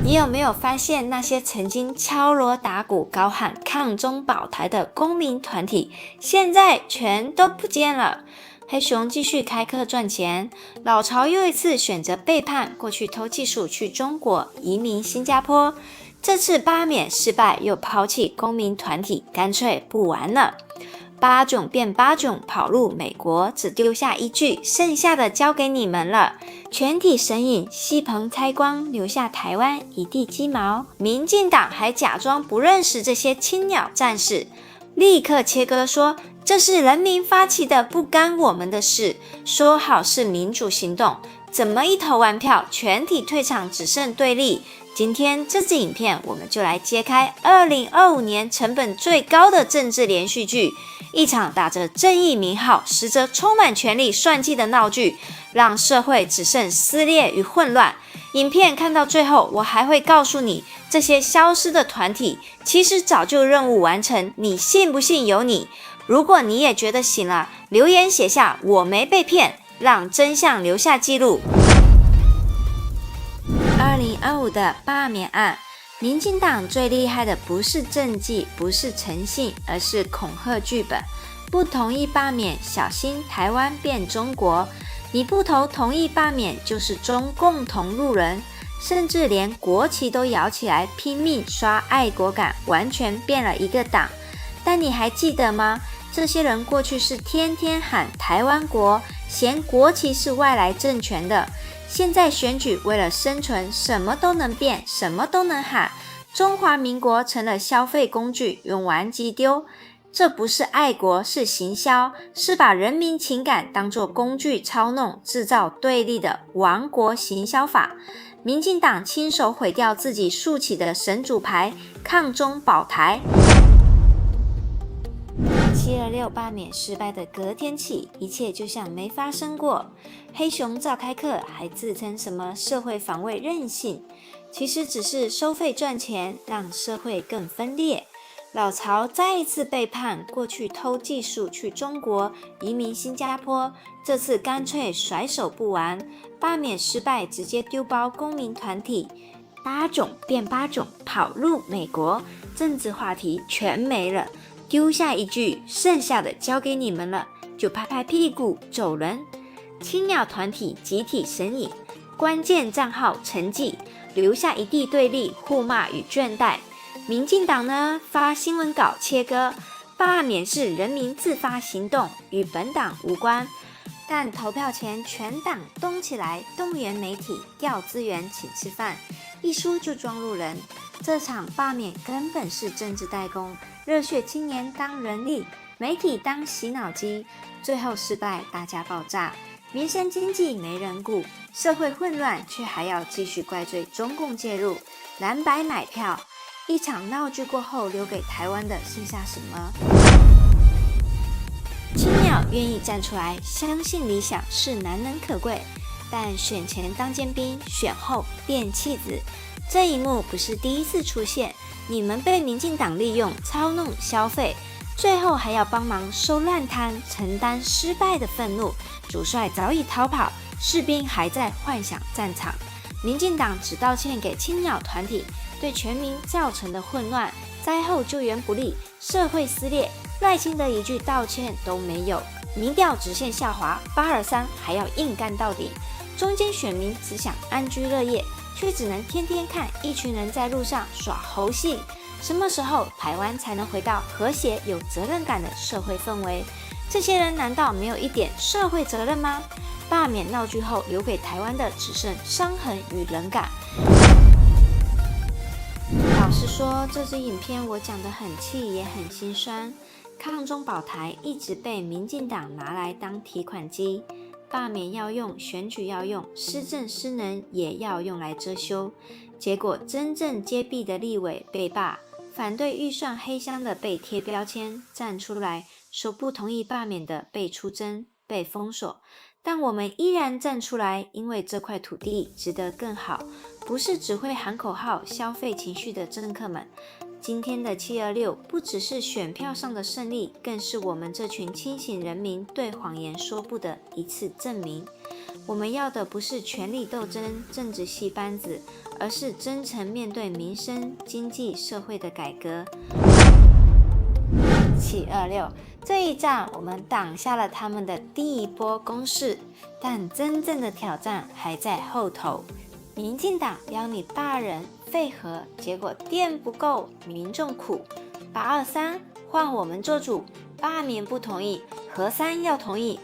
你有没有发现那些曾经敲锣打鼓高喊抗中保台的公民团体，现在全都不见了？黑熊继续开课赚钱，老巢又一次选择背叛，过去偷技术去中国，移民新加坡。这次罢免失败，又抛弃公民团体，干脆不玩了。八囧变八囧，跑入美国，只丢下一句，剩下的交给你们了。全体神隐，戏棚拆光，留下台湾一地鸡毛。民进党还假装不认识这些青鸟战士，立刻切割说这是人民发起的，不干我们的事。说好是民主行动，怎么一投完票，全体退场，只剩对立。今天这支影片，我们就来揭开2025年成本最高的政治连续剧，一场打着正义名号，实则充满权力算计的闹剧，让社会只剩撕裂与混乱。影片看到最后，我还会告诉你，这些消失的团体其实早就任务完成，你信不信由你。如果你也觉得醒了，留言写下我没被骗，让真相留下记录。2025的罢免案，民进党最厉害的不是政绩，不是诚信，而是恐吓剧本。不同意罢免，小心台湾变中国。你不投同意罢免，就是中共同路人，甚至连国旗都摇起来拼命刷爱国感，完全变了一个党。但你还记得吗？这些人过去是天天喊台湾国，嫌国旗是外来政权的。现在选举为了生存，什么都能变，什么都能喊。中华民国成了消费工具，用完即丢。这不是爱国，是行销，是把人民情感当作工具操弄，制造对立的亡国行销法。民进党亲手毁掉自己竖起的神主牌，抗中保台。726罢免失败的隔天起，一切就像没发生过。黑熊照开课，还自称什么社会防卫韧性，其实只是收费赚钱，让社会更分裂。老巢再一次背叛，过去偷技术去中国，移民新加坡，这次干脆甩手不玩，罢免失败，直接丢包公民团体，八囧变八囧，跑入美国，政治话题全没了。丢下一句，剩下的交给你们了，就拍拍屁股走人。青鸟团体集体神隐，关键账号沉寂，留下一地对立、互骂与倦怠。民进党呢，发新闻稿切割，罢免是人民自发行动，与本党无关。但投票前全党动起来，动员媒体，调资源，请吃饭，一输就装路人。这场罢免根本是政治代工，热血青年当人力，媒体当洗脑机，最后失败，大家爆炸，民生经济没人顾，社会混乱，却还要继续怪罪中共介入，蓝白买票。一场闹剧过后，留给台湾的剩下什么？青鸟愿意站出来，相信理想是难能可贵，但选前当尖兵，选后变弃子。这一幕不是第一次出现，你们被民进党利用操弄消费，最后还要帮忙收烂摊，承担失败的愤怒。主帅早已逃跑，士兵还在幻想战场。民进党只道歉给青鸟团体，对全民造成的混乱、灾后救援不力、社会撕裂，赖清德一句道歉都没有，民调直线下滑，823还要硬干到底。中间选民只想安居乐业，却只能天天看一群人在路上耍猴戏。什么时候台湾才能回到和谐、有责任感的社会氛围？这些人难道没有一点社会责任吗？罢免闹剧后，留给台湾的只剩伤痕与冷感。老实说，这支影片我讲得很气，也很心酸。抗中保台一直被民进党拿来当提款机。罢免要用，选举要用，施政失能也要用来遮羞。结果真正揭弊的立委被罢，反对预算黑箱的被贴标签，站出来说不同意罢免的被出征、被封锁。但我们依然站出来，因为这块土地值得更好，不是只会喊口号、消费情绪的政客们。今天的726不只是选票上的胜利，更是我们这群清醒人民对谎言说不的一次证明。我们要的不是权力斗争、政治戏班子，而是真诚面对民生、经济、社会的改革。726这一仗，我们挡下了他们的第一波攻势，但真正的挑战还在后头。民进党邀你罢人废核，结果电不够，民众苦。823换我们做主，罢免不同意，核三要同意，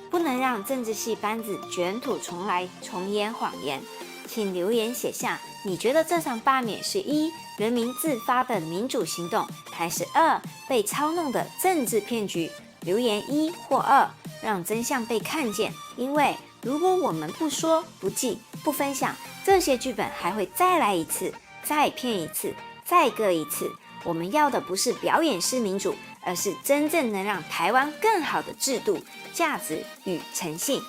不能让政治系班子卷土重来，重演谎言。请留言写下，你觉得这场罢免是1人民自发的民主行动，还是2被操弄的政治骗局？留言1或2，让真相被看见。因为如果我们不说、不记、不分享，这些剧本还会再来一次，再骗一次，再割一次。我们要的不是表演式民主，而是真正能让台湾更好的制度、价值与诚信。